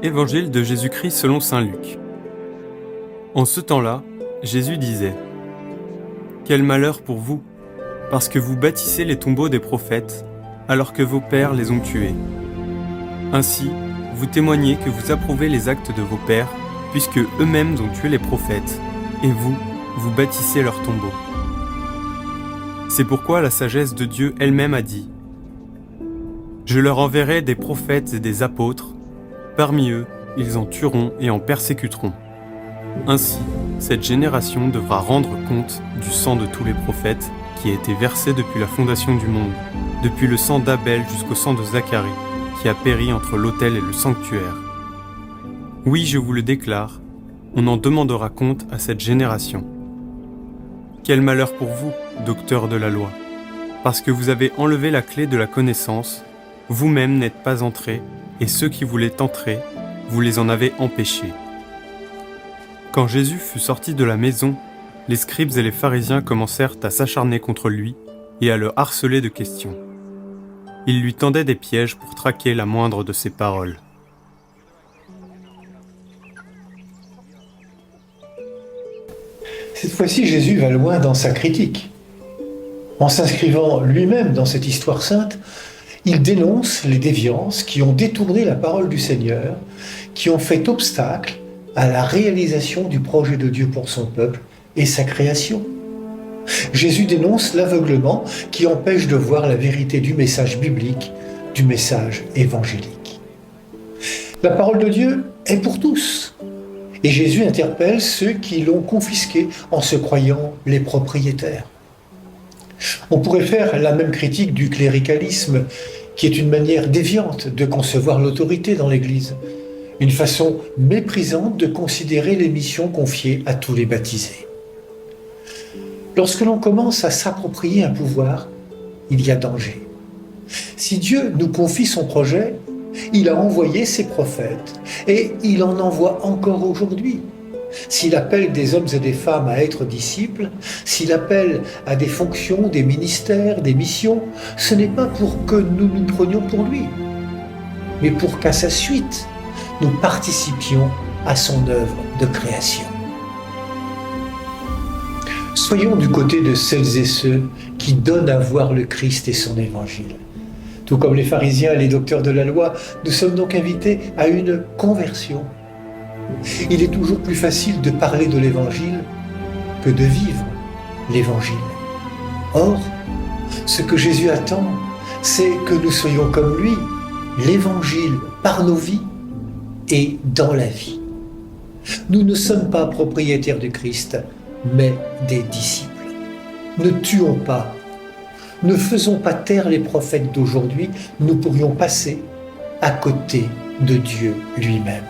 Évangile de Jésus-Christ selon saint Luc. En ce temps-là, Jésus disait : « Quel malheur pour vous, parce que vous bâtissez les tombeaux des prophètes, alors que vos pères les ont tués. Ainsi, vous témoignez que vous approuvez les actes de vos pères, puisque eux-mêmes ont tué les prophètes, et vous, vous bâtissez leurs tombeaux. C'est pourquoi la sagesse de Dieu elle-même a dit : Je leur enverrai des prophètes et des apôtres. Parmi eux, ils en tueront et en persécuteront. Ainsi, cette génération devra rendre compte du sang de tous les prophètes qui a été versé depuis la fondation du monde, depuis le sang d'Abel jusqu'au sang de Zacharie, qui a péri entre l'autel et le sanctuaire. Oui, je vous le déclare, on en demandera compte à cette génération. Quel malheur pour vous, docteurs de la loi, parce que vous avez enlevé la clé de la connaissance, vous-même n'êtes pas entrés, et ceux qui voulaient entrer, vous les en avez empêchés. Quand Jésus fut sorti de la maison, les scribes et les pharisiens commencèrent à s'acharner contre lui et à le harceler de questions. Ils lui tendaient des pièges pour traquer la moindre de ses paroles. Cette fois-ci, Jésus va loin dans sa critique. En s'inscrivant lui-même dans cette histoire sainte, il dénonce les déviances qui ont détourné la parole du Seigneur, qui ont fait obstacle à la réalisation du projet de Dieu pour son peuple et sa création. Jésus dénonce l'aveuglement qui empêche de voir la vérité du message biblique, du message évangélique. La parole de Dieu est pour tous. Et Jésus interpelle ceux qui l'ont confisquée en se croyant les propriétaires. On pourrait faire la même critique du cléricalisme, qui est une manière déviante de concevoir l'autorité dans l'Église, une façon méprisante de considérer les missions confiées à tous les baptisés. Lorsque l'on commence à s'approprier un pouvoir, il y a danger. Si Dieu nous confie son projet, il a envoyé ses prophètes et il en envoie encore aujourd'hui. S'il appelle des hommes et des femmes à être disciples, s'il appelle à des fonctions, des ministères, des missions, ce n'est pas pour que nous nous prenions pour lui, mais pour qu'à sa suite, nous participions à son œuvre de création. Soyons du côté de celles et ceux qui donnent à voir le Christ et son évangile. Tout comme les pharisiens et les docteurs de la loi, nous sommes donc invités à une conversion. Il est toujours plus facile de parler de l'Évangile que de vivre l'Évangile. Or, ce que Jésus attend, c'est que nous soyons comme lui, l'Évangile par nos vies et dans la vie. Nous ne sommes pas propriétaires du Christ, mais des disciples. Ne tuons pas, ne faisons pas taire les prophètes d'aujourd'hui, nous pourrions passer à côté de Dieu lui-même.